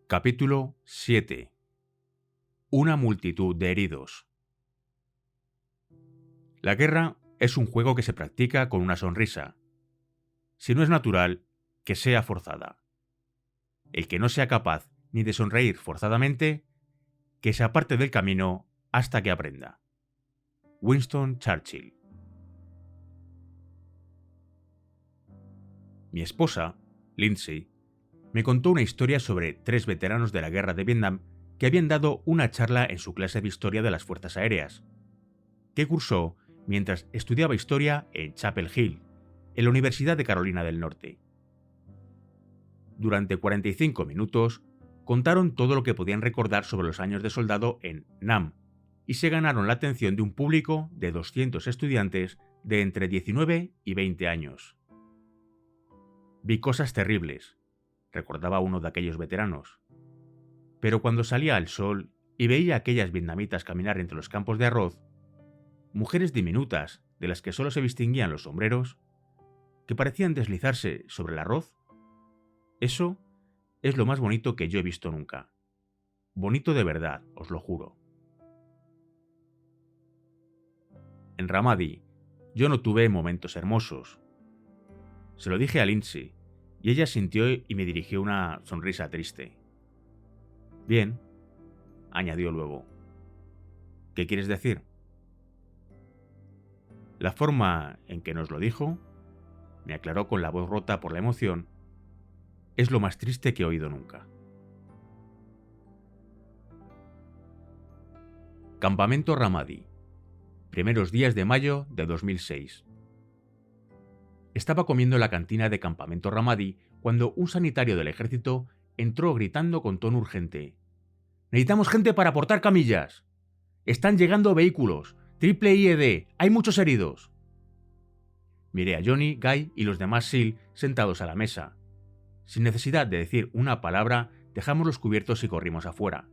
Capítulo 7. Una multitud de heridos. La guerra es un juego que se practica con una sonrisa. Si no es natural, que sea forzada. El que no sea capaz ni de sonreír forzadamente, que se aparte del camino hasta que aprenda. Winston Churchill. Mi esposa, Lindsay, me contó una historia sobre 3 veteranos de la guerra de Vietnam que habían dado una charla en su clase de historia de las Fuerzas Aéreas, que cursó mientras estudiaba historia en Chapel Hill, en la Universidad de Carolina del Norte. Durante 45 minutos contaron todo lo que podían recordar sobre los años de soldado en Nam y se ganaron la atención de un público de 200 estudiantes de entre 19 y 20 años. Vi cosas terribles, recordaba uno de aquellos veteranos. Pero cuando salía el sol y veía a aquellas vietnamitas caminar entre los campos de arroz, mujeres diminutas de las que solo se distinguían los sombreros, que parecían deslizarse sobre el arroz, eso es lo más bonito que yo he visto nunca. Bonito de verdad, os lo juro. En Ramadi, yo no tuve momentos hermosos. Se lo dije a Lindsay, y ella sintió y me dirigió una sonrisa triste. Bien, añadió luego. ¿Qué quieres decir? La forma en que nos lo dijo, me aclaró con la voz rota por la emoción, es lo más triste que he oído nunca. Campamento Ramadi. Primeros días de mayo de 2006. Estaba comiendo en la cantina de Campamento Ramadi cuando un sanitario del ejército entró gritando con tono urgente. ¡Necesitamos gente para portar camillas! ¡Están llegando vehículos! ¡Triple IED! ¡Hay muchos heridos! Miré a Johnny, Guy y los demás SEAL sentados a la mesa. Sin necesidad de decir una palabra, dejamos los cubiertos y corrimos afuera.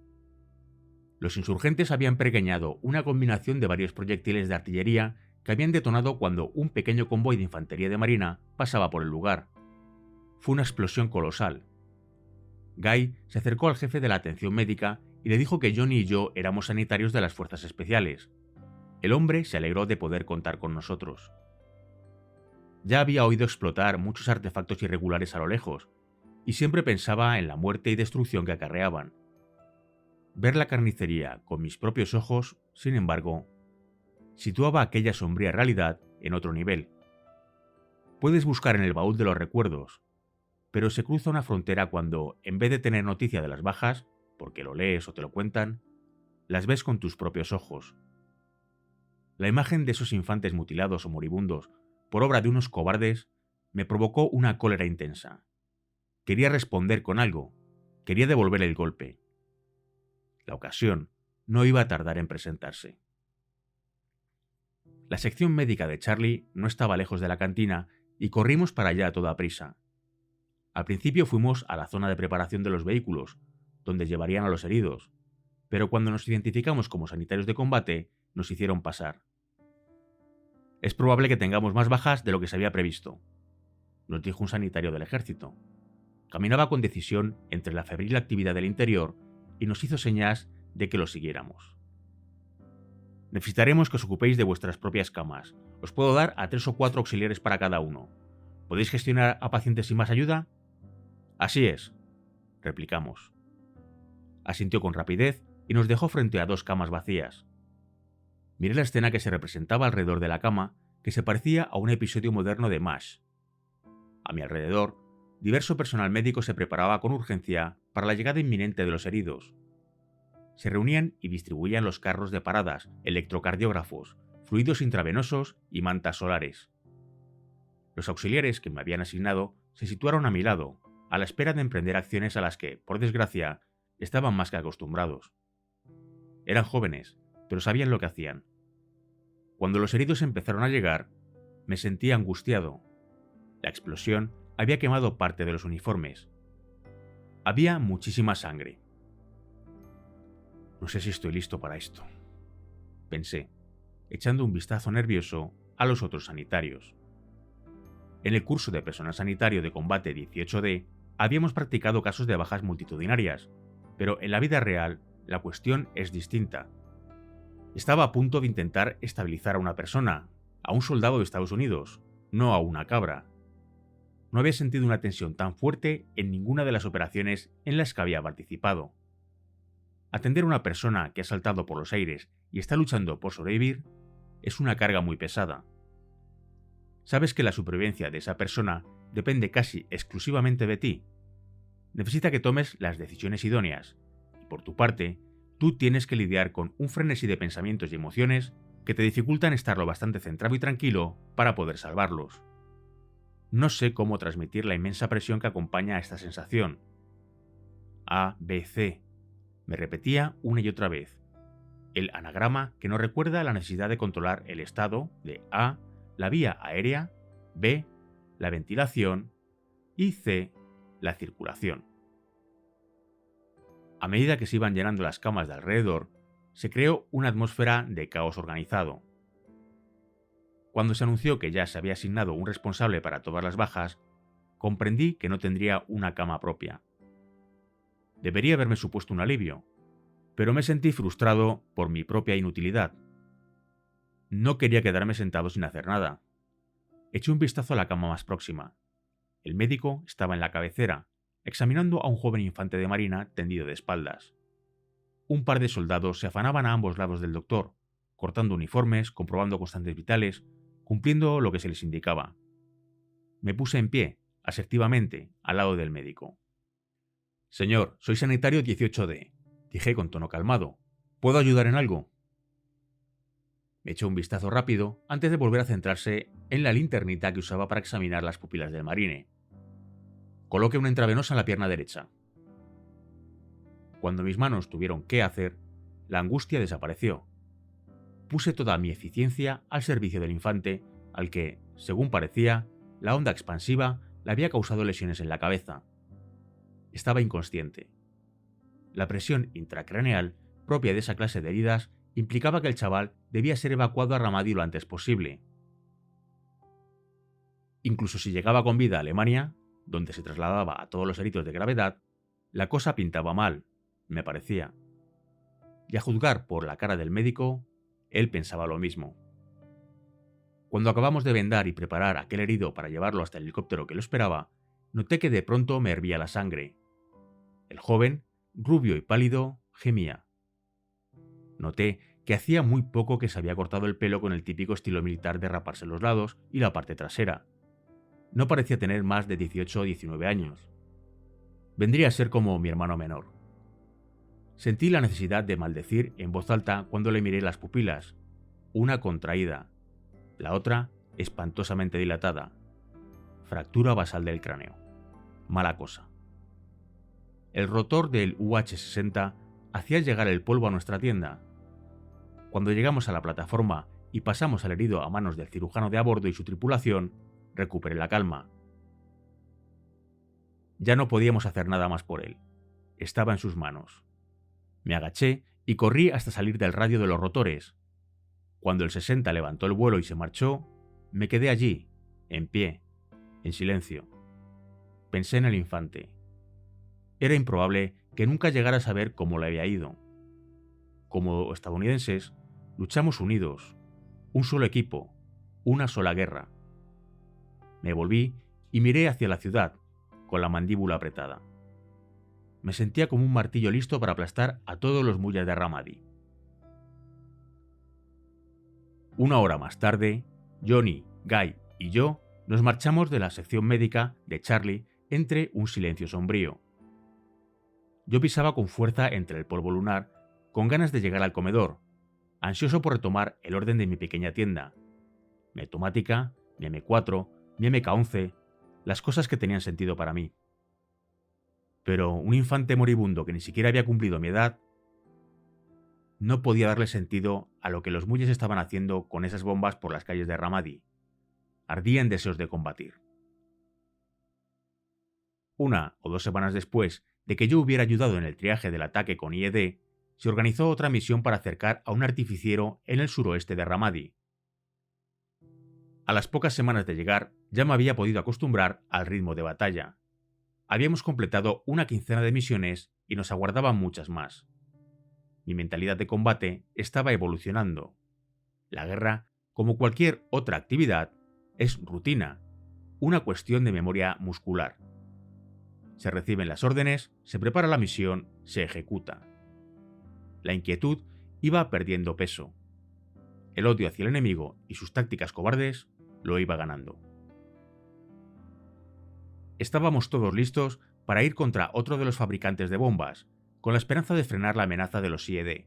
Los insurgentes habían pequeñado una combinación de varios proyectiles de artillería que habían detonado cuando un pequeño convoy de infantería de marina pasaba por el lugar. Fue una explosión colosal. Guy se acercó al jefe de la atención médica y le dijo que Johnny y yo éramos sanitarios de las fuerzas especiales. El hombre se alegró de poder contar con nosotros. Ya había oído explotar muchos artefactos irregulares a lo lejos, y siempre pensaba en la muerte y destrucción que acarreaban. Ver la carnicería con mis propios ojos, sin embargo, situaba aquella sombría realidad en otro nivel. Puedes buscar en el baúl de los recuerdos, pero se cruza una frontera cuando, en vez de tener noticia de las bajas, porque lo lees o te lo cuentan, las ves con tus propios ojos. La imagen de esos infantes mutilados o moribundos por obra de unos cobardes me provocó una cólera intensa. Quería responder con algo, quería devolver el golpe. La ocasión no iba a tardar en presentarse. La sección médica de Charlie no estaba lejos de la cantina y corrimos para allá a toda prisa. Al principio fuimos a la zona de preparación de los vehículos, donde llevarían a los heridos, pero cuando nos identificamos como sanitarios de combate, nos hicieron pasar. Es probable que tengamos más bajas de lo que se había previsto, nos dijo un sanitario del ejército. Caminaba con decisión entre la febril actividad del interior y nos hizo señas de que lo siguiéramos. Necesitaremos que os ocupéis de vuestras propias camas. Os puedo dar a 3 o 4 auxiliares para cada uno. ¿Podéis gestionar a pacientes sin más ayuda? Así es, replicamos. Asintió con rapidez y nos dejó frente a 2 camas vacías. Miré la escena que se representaba alrededor de la cama, que se parecía a un episodio moderno de MASH. A mi alrededor, diverso personal médico se preparaba con urgencia para la llegada inminente de los heridos. Se reunían y distribuían los carros de paradas, electrocardiógrafos, fluidos intravenosos y mantas solares. Los auxiliares que me habían asignado se situaron a mi lado, a la espera de emprender acciones a las que, por desgracia, estaban más que acostumbrados. Eran jóvenes, pero sabían lo que hacían. Cuando los heridos empezaron a llegar, me sentí angustiado. La explosión había quemado parte de los uniformes. Había muchísima sangre. No sé si estoy listo para esto, pensé, echando un vistazo nervioso a los otros sanitarios. En el curso de personal sanitario de combate 18D Habíamos practicado casos de bajas multitudinarias, pero en la vida real la cuestión es distinta. Estaba a punto de intentar estabilizar a una persona, a un soldado de Estados Unidos, no a una cabra. No había sentido una tensión tan fuerte en ninguna de las operaciones en las que había participado. Atender a una persona que ha saltado por los aires y está luchando por sobrevivir es una carga muy pesada. Sabes que la supervivencia de esa persona depende casi exclusivamente de ti. Necesita que tomes las decisiones idóneas, y por tu parte, tú tienes que lidiar con un frenesí de pensamientos y emociones que te dificultan estar lo bastante centrado y tranquilo para poder salvarlos. No sé cómo transmitir la inmensa presión que acompaña a esta sensación. A, B, C. Me repetía una y otra vez. El anagrama que nos recuerda la necesidad de controlar el estado de A, la vía aérea, B, la ventilación y C, la circulación. A medida que se iban llenando las camas de alrededor, se creó una atmósfera de caos organizado. Cuando se anunció que ya se había asignado un responsable para todas las bajas, comprendí que no tendría una cama propia. Debería haberme supuesto un alivio, pero me sentí frustrado por mi propia inutilidad. No quería quedarme sentado sin hacer nada. Eché un vistazo a la cama más próxima. El médico estaba en la cabecera, examinando a un joven infante de marina tendido de espaldas. Un par de soldados se afanaban a ambos lados del doctor, cortando uniformes, comprobando constantes vitales, cumpliendo lo que se les indicaba. Me puse en pie, asertivamente, al lado del médico. «Señor, soy sanitario 18D», dije con tono calmado. «¿Puedo ayudar en algo?» Me echó un vistazo rápido antes de volver a centrarse en la linternita que usaba para examinar las pupilas del marine. «Coloque una intravenosa en la pierna derecha». Cuando mis manos tuvieron que hacer, la angustia desapareció. Puse toda mi eficiencia al servicio del infante, al que, según parecía, la onda expansiva le había causado lesiones en la cabeza. Estaba inconsciente. La presión intracraneal, propia de esa clase de heridas, implicaba que el chaval debía ser evacuado a Ramadi lo antes posible. Incluso si llegaba con vida a Alemania, donde se trasladaba a todos los heridos de gravedad, la cosa pintaba mal, me parecía. Y a juzgar por la cara del médico, él pensaba lo mismo. Cuando acabamos de vendar y preparar a aquel herido para llevarlo hasta el helicóptero que lo esperaba, noté que de pronto me hervía la sangre. El joven, rubio y pálido, gemía. Noté que hacía muy poco que se había cortado el pelo con el típico estilo militar de raparse los lados y la parte trasera. No parecía tener más de 18 o 19 años. Vendría a ser como mi hermano menor. Sentí la necesidad de maldecir en voz alta cuando le miré las pupilas, una contraída, la otra espantosamente dilatada. Fractura basal del cráneo. Mala cosa. El rotor del UH-60 hacía llegar el polvo a nuestra tienda. Cuando llegamos a la plataforma y pasamos al herido a manos del cirujano de a bordo y su tripulación, recuperé la calma. Ya no podíamos hacer nada más por él. Estaba en sus manos. Me agaché y corrí hasta salir del radio de los rotores. Cuando el 60 levantó el vuelo y se marchó, me quedé allí, en pie, en silencio. Pensé en el infante. Era improbable que nunca llegara a saber cómo le había ido. Como estadounidenses, luchamos unidos, un solo equipo, una sola guerra. Me volví y miré hacia la ciudad, con la mandíbula apretada. Me sentía como un martillo listo para aplastar a todos los muyas de Ramadi. Una hora más tarde, Johnny, Guy y yo nos marchamos de la sección médica de Charlie entre un silencio sombrío. Yo pisaba con fuerza entre el polvo lunar, con ganas de llegar al comedor, ansioso por retomar el orden de mi pequeña tienda. Mi automática, mi M4, mi MK11, las cosas que tenían sentido para mí. Pero un infante moribundo que ni siquiera había cumplido mi edad, no podía darle sentido a lo que los muyes estaban haciendo con esas bombas por las calles de Ramadi. Ardía en deseos de combatir. 1 o 2 semanas después de que yo hubiera ayudado en el triaje del ataque con IED, se organizó otra misión para acercar a un artificiero en el suroeste de Ramadi. A las pocas semanas de llegar, ya me había podido acostumbrar al ritmo de batalla. habíamos completado una quincena de misiones y nos aguardaban muchas más. Mi mentalidad de combate estaba evolucionando. La guerra, como cualquier otra actividad, es rutina, una cuestión de memoria muscular. Se reciben las órdenes, se prepara la misión, se ejecuta. La inquietud iba perdiendo peso. El odio hacia el enemigo y sus tácticas cobardes lo iba ganando. Estábamos todos listos para ir contra otro de los fabricantes de bombas, con la esperanza de frenar la amenaza de los SIED.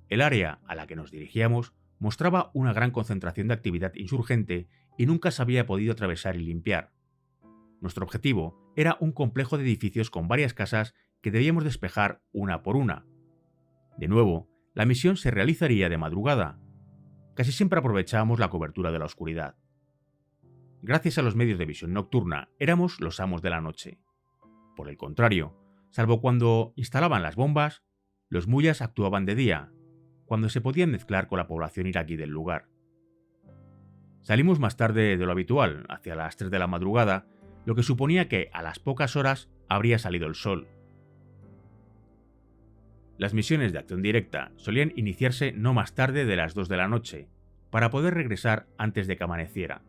El área a la que nos dirigíamos mostraba una gran concentración de actividad insurgente y nunca se había podido atravesar y limpiar. Nuestro objetivo era un complejo de edificios con varias casas que debíamos despejar una por una. De nuevo, la misión se realizaría de madrugada. Casi siempre aprovechábamos la cobertura de la oscuridad. Gracias a los medios de visión nocturna, éramos los amos de la noche. Por el contrario, salvo cuando instalaban las bombas, los muyas actuaban de día, cuando se podían mezclar con la población iraquí del lugar. Salimos más tarde de lo habitual, hacia las 3 de la madrugada, lo que suponía que a las pocas horas habría salido el sol. Las misiones de acción directa solían iniciarse no más tarde de las 2 de la noche, para poder regresar antes de que amaneciera.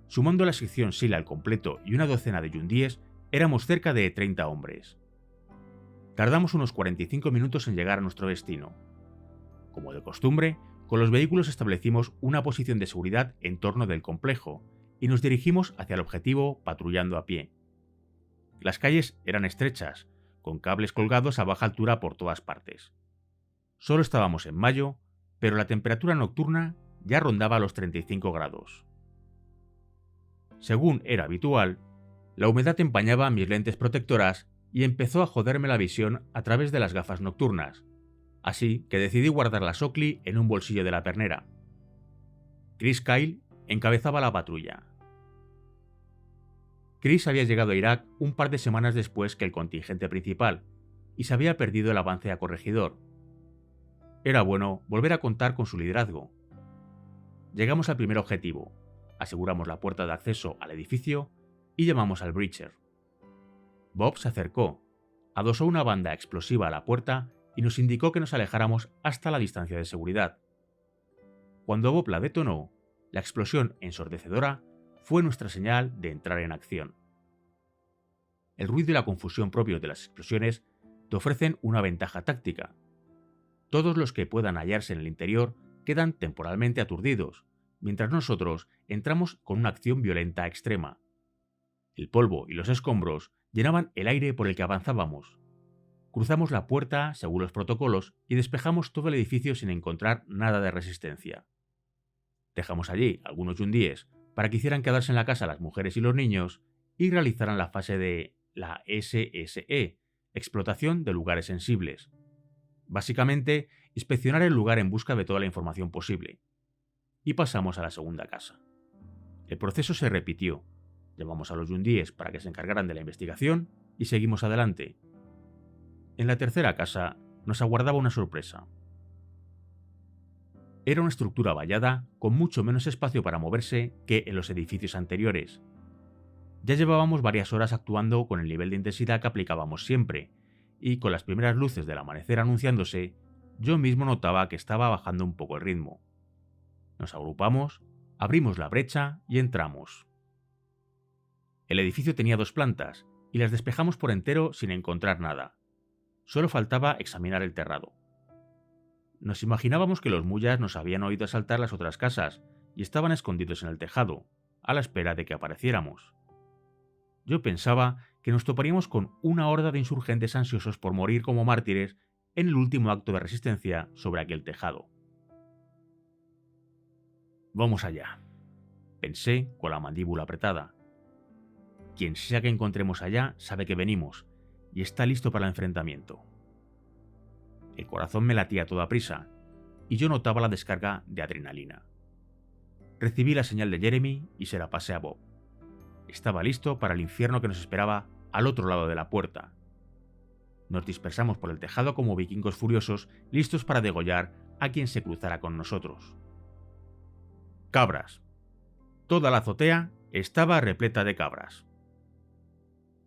Sumando la sección SEAL al completo y una docena de yundíes, éramos cerca de 30 hombres. Tardamos unos 45 minutos en llegar a nuestro destino. Como de costumbre, con los vehículos establecimos una posición de seguridad en torno del complejo y nos dirigimos hacia el objetivo patrullando a pie. Las calles eran estrechas, con cables colgados a baja altura por todas partes. Solo estábamos en mayo, pero la temperatura nocturna ya rondaba los 35 grados. Según era habitual, la humedad empañaba mis lentes protectoras y empezó a joderme la visión a través de las gafas nocturnas, así que decidí guardar la Oakley en un bolsillo de la pernera. Chris Kyle encabezaba la patrulla. Chris había llegado a Irak un par de semanas después que el contingente principal y se había perdido el avance a Corregidor. Era bueno volver a contar con su liderazgo. Llegamos al primer objetivo, aseguramos la puerta de acceso al edificio y llamamos al breacher. Bob se acercó, adosó una banda explosiva a la puerta y nos indicó que nos alejáramos hasta la distancia de seguridad. Cuando Bob la detonó, la explosión ensordecedora fue nuestra señal de entrar en acción. El ruido y la confusión propios de las explosiones te ofrecen una ventaja táctica. Todos los que puedan hallarse en el interior quedan temporalmente aturdidos, mientras nosotros entramos con una acción violenta extrema. El polvo y los escombros llenaban el aire por el que avanzábamos. Cruzamos la puerta según los protocolos y despejamos todo el edificio sin encontrar nada de resistencia. Dejamos allí algunos yundíes para que hicieran quedarse en la casa las mujeres y los niños y realizaran la fase de la SSE, explotación de lugares sensibles. Básicamente, inspeccionar el lugar en busca de toda la información posible. Y pasamos a la segunda casa. El proceso se repitió. Llamamos a los yundíes para que se encargaran de la investigación y seguimos adelante. En la tercera casa nos aguardaba una sorpresa. Era una estructura vallada con mucho menos espacio para moverse que en los edificios anteriores. Ya llevábamos varias horas actuando con el nivel de intensidad que aplicábamos siempre, y con las primeras luces del amanecer anunciándose, yo mismo notaba que estaba bajando un poco el ritmo. Nos agrupamos, abrimos la brecha y entramos. El edificio tenía 2 plantas y las despejamos por entero sin encontrar nada. Solo faltaba examinar el terrado. Nos imaginábamos que los muyas nos habían oído asaltar las otras casas y estaban escondidos en el tejado, a la espera de que apareciéramos. Yo pensaba que nos toparíamos con una horda de insurgentes ansiosos por morir como mártires en el último acto de resistencia sobre aquel tejado. Vamos allá, pensé con la mandíbula apretada. Quien sea que encontremos allá sabe que venimos y está listo para el enfrentamiento. El corazón me latía a toda prisa y yo notaba la descarga de adrenalina. Recibí la señal de Jeremy y se la pasé a Bob. Estaba listo para el infierno que nos esperaba al otro lado de la puerta. Nos dispersamos por el tejado como vikingos furiosos, listos para degollar a quien se cruzara con nosotros. Cabras. Toda la azotea estaba repleta de cabras.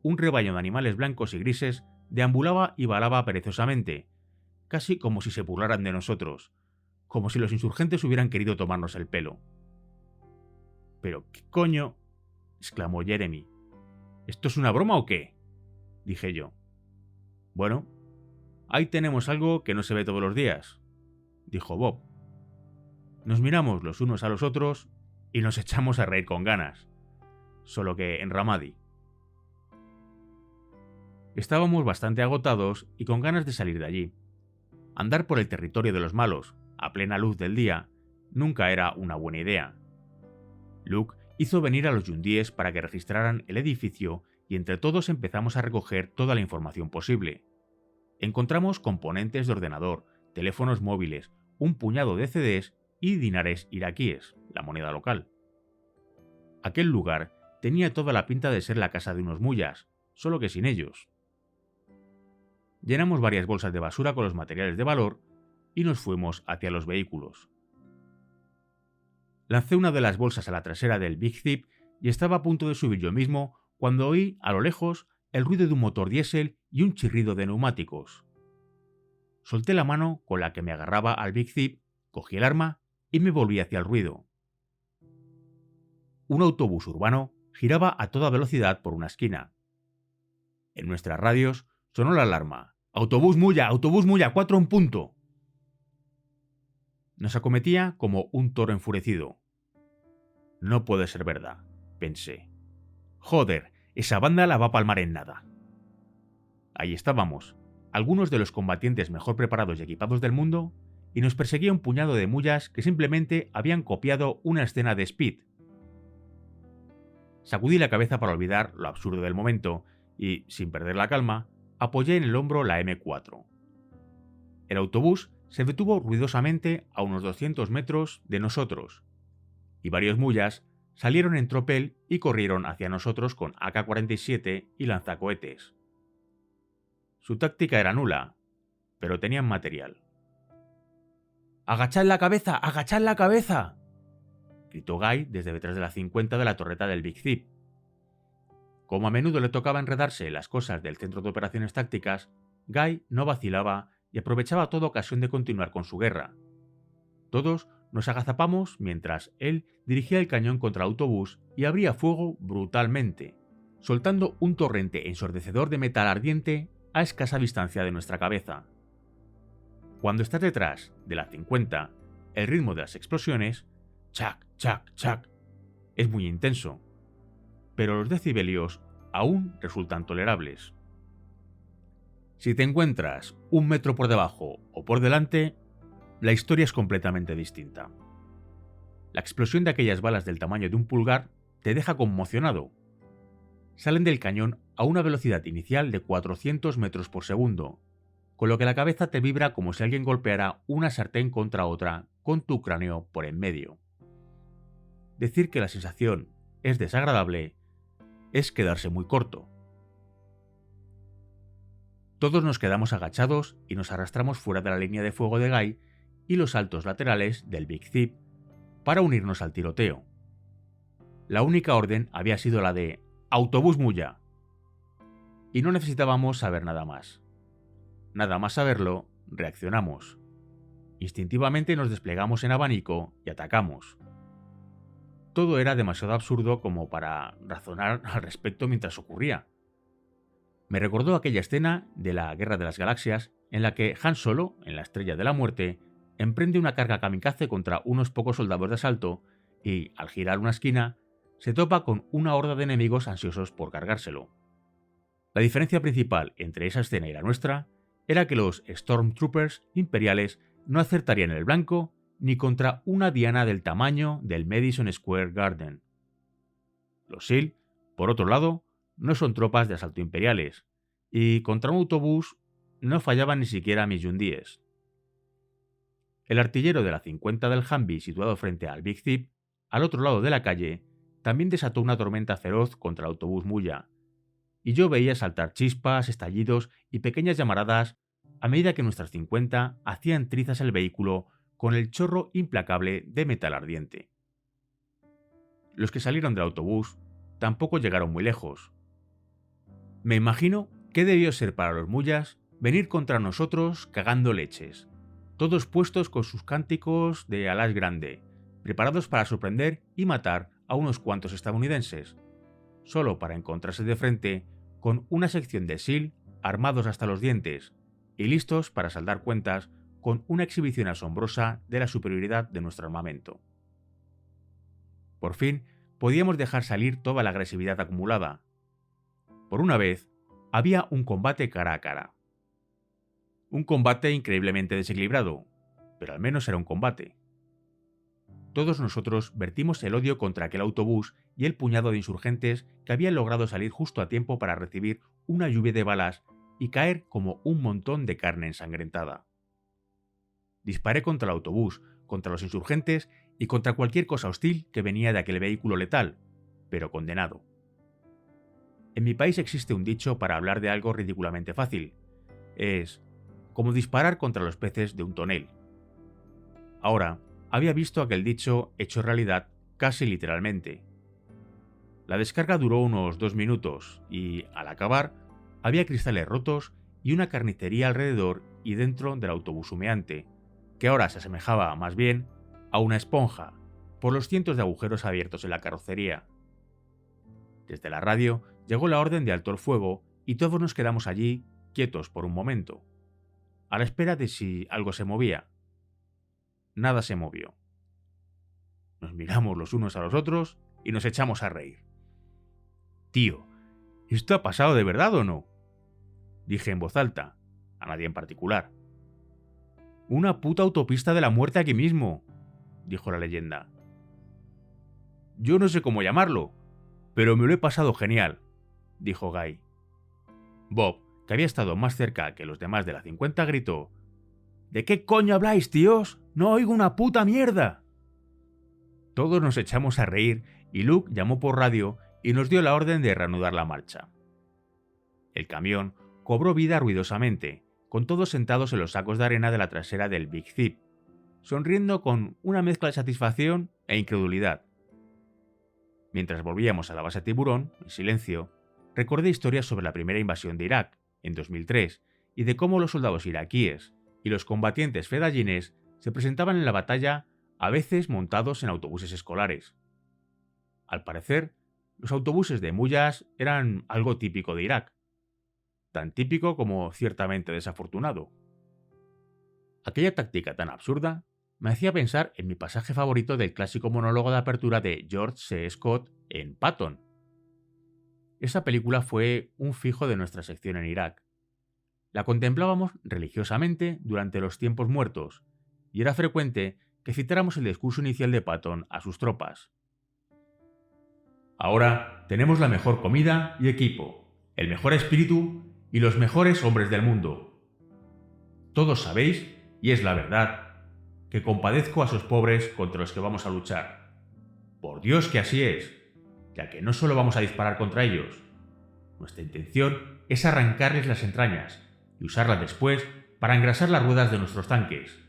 un rebaño de animales blancos y grises deambulaba y balaba perezosamente, casi como si se burlaran de nosotros, como si los insurgentes hubieran querido tomarnos el pelo. «¿Pero qué coño?», exclamó Jeremy. «¿Esto es una broma o qué?», dije yo. «Bueno, ahí tenemos algo que no se ve todos los días», dijo Bob. Nos miramos los unos a los otros y nos echamos a reír con ganas, solo que en Ramadi. Estábamos bastante agotados y con ganas de salir de allí. Andar por el territorio de los malos, a plena luz del día, nunca era una buena idea. Luke hizo venir a los Yundíes para que registraran el edificio y entre todos empezamos a recoger toda la información posible. Encontramos componentes de ordenador, teléfonos móviles, un puñado de CDs y dinares iraquíes, la moneda local. Aquel lugar tenía toda la pinta de ser la casa de unos mullas, solo que sin ellos. Llenamos varias bolsas de basura con los materiales de valor y nos fuimos hacia los vehículos. Lancé una de las bolsas a la trasera del Big Zip y estaba a punto de subir yo mismo cuando oí, a lo lejos, el ruido de un motor diésel y un chirrido de neumáticos. Solté la mano con la que me agarraba al Big Zip, cogí el arma y me volví hacia el ruido. Un autobús urbano giraba a toda velocidad por una esquina. En nuestras radios sonó la alarma. Autobús Mulla, 4 en punto!». Nos acometía como un toro enfurecido. No puede ser verdad, pensé. Joder, esa banda la va a palmar en nada. Ahí estábamos, algunos de los combatientes mejor preparados y equipados del mundo, y nos perseguía un puñado de mullas que simplemente habían copiado una escena de Speed. Sacudí la cabeza para olvidar lo absurdo del momento y, sin perder la calma, apoyé en el hombro la M4. El autobús se detuvo ruidosamente a unos 200 metros de nosotros, y varios mullas salieron en tropel y corrieron hacia nosotros con AK-47 y lanzacohetes. Su táctica era nula, pero tenían material. «¡Agachad la cabeza! ¡Agachad la cabeza!», gritó Guy desde detrás de la 50 de la torreta del Big Zip. Como a menudo le tocaba enredarse en las cosas del centro de operaciones tácticas, Guy no vacilaba y aprovechaba toda ocasión de continuar con su guerra. Todos nos agazapamos mientras él dirigía el cañón contra el autobús y abría fuego brutalmente, soltando un torrente ensordecedor de metal ardiente a escasa distancia de nuestra cabeza. Cuando estás detrás de la 50, el ritmo de las explosiones, chac, chac, chac, es muy intenso, pero los decibelios aún resultan tolerables. Si te encuentras 1 metro por debajo o por delante, la historia es completamente distinta. La explosión de aquellas balas del tamaño de un pulgar te deja conmocionado. Salen del cañón a una velocidad inicial de 400 metros por segundo, con lo que la cabeza te vibra como si alguien golpeara una sartén contra otra con tu cráneo por en medio. Decir que la sensación es desagradable es quedarse muy corto. Todos nos quedamos agachados y nos arrastramos fuera de la línea de fuego de Guy y los saltos laterales del Big Zip para unirnos al tiroteo. La única orden había sido la de «Autobús Mulla», y no necesitábamos saber nada más. Nada más saberlo, reaccionamos. Instintivamente nos desplegamos en abanico y atacamos. Todo era demasiado absurdo como para razonar al respecto mientras ocurría. Me recordó aquella escena de la Guerra de las Galaxias en la que Han Solo, en la Estrella de la Muerte, emprende una carga kamikaze contra unos pocos soldados de asalto y, al girar una esquina, se topa con una horda de enemigos ansiosos por cargárselo. La diferencia principal entre esa escena y la nuestra era que los Stormtroopers imperiales no acertarían el blanco ni contra una diana del tamaño del Madison Square Garden. Los SEAL, por otro lado, no son tropas de asalto imperiales, y contra un autobús no fallaban ni siquiera mis Yundíes. El artillero de la 50 del Humvee situado frente al Big Zip, al otro lado de la calle, también desató una tormenta feroz contra el autobús Mulla, y yo veía saltar chispas, estallidos y pequeñas llamaradas a medida que nuestras 50 hacían trizas el vehículo con el chorro implacable de metal ardiente. Los que salieron del autobús tampoco llegaron muy lejos. Me imagino qué debió ser para los Muyas venir contra nosotros cagando leches, todos puestos con sus cánticos de Alas grande, preparados para sorprender y matar a unos cuantos estadounidenses, solo para encontrarse de frente con una sección de SEAL armados hasta los dientes y listos para saldar cuentas con una exhibición asombrosa de la superioridad de nuestro armamento. Por fin, podíamos dejar salir toda la agresividad acumulada. Por una vez, había un combate cara a cara. Un combate increíblemente desequilibrado, pero al menos era un combate. Todos nosotros vertimos el odio contra aquel autobús y el puñado de insurgentes que habían logrado salir justo a tiempo para recibir una lluvia de balas y caer como un montón de carne ensangrentada. Disparé contra el autobús, contra los insurgentes y contra cualquier cosa hostil que venía de aquel vehículo letal, pero condenado. En mi país existe un dicho para hablar de algo ridículamente fácil. Es como disparar contra los peces de un tonel. Ahora, había visto aquel dicho hecho realidad casi literalmente. La descarga duró unos 2 minutos y, al acabar, había cristales rotos y una carnicería alrededor y dentro del autobús humeante, que ahora se asemejaba más bien a una esponja por los cientos de agujeros abiertos en la carrocería. Desde la radio llegó la orden de alto el fuego y todos nos quedamos allí quietos por un momento, a la espera de si algo se movía. Nada se movió. Nos miramos los unos a los otros y nos echamos a reír. «Tío, ¿esto ha pasado de verdad o no?», dije en voz alta, a nadie en particular. «Una puta autopista de la muerte aquí mismo», dijo la leyenda. «Yo no sé cómo llamarlo, pero me lo he pasado genial», dijo Guy. Bob, que había estado más cerca que los demás de la 50, gritó: «¿De qué coño habláis, tíos? ¡No oigo una puta mierda!». Todos nos echamos a reír y Luke llamó por radio y nos dio la orden de reanudar la marcha. El camión cobró vida ruidosamente, con todos sentados en los sacos de arena de la trasera del Big Zip, sonriendo con una mezcla de satisfacción e incredulidad. Mientras volvíamos a la base Tiburón, en silencio, recordé historias sobre la primera invasión de Irak, en 2003, y de cómo los soldados iraquíes y los combatientes fedayines se presentaban en la batalla, a veces montados en autobuses escolares. Al parecer, los autobuses de Muyas eran algo típico de Irak, tan típico como ciertamente desafortunado. Aquella táctica tan absurda me hacía pensar en mi pasaje favorito del clásico monólogo de apertura de George C. Scott en Patton. Esa película fue un fijo de nuestra sección en Irak. La contemplábamos religiosamente durante los tiempos muertos, y era frecuente que citáramos el discurso inicial de Patton a sus tropas. «Ahora tenemos la mejor comida y equipo, el mejor espíritu y los mejores hombres del mundo. Todos sabéis, y es la verdad, que compadezco a esos pobres contra los que vamos a luchar. Por Dios que así es, ya que no solo vamos a disparar contra ellos. Nuestra intención es arrancarles las entrañas y usarlas después para engrasar las ruedas de nuestros tanques.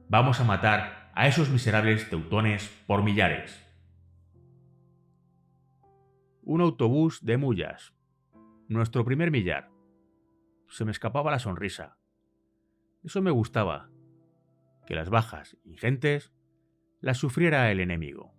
Vamos a matar a esos miserables teutones por millares». Un autobús de Muyas. Nuestro primer millar. Se me escapaba la sonrisa. Eso me gustaba, que las bajas ingentes las sufriera el enemigo.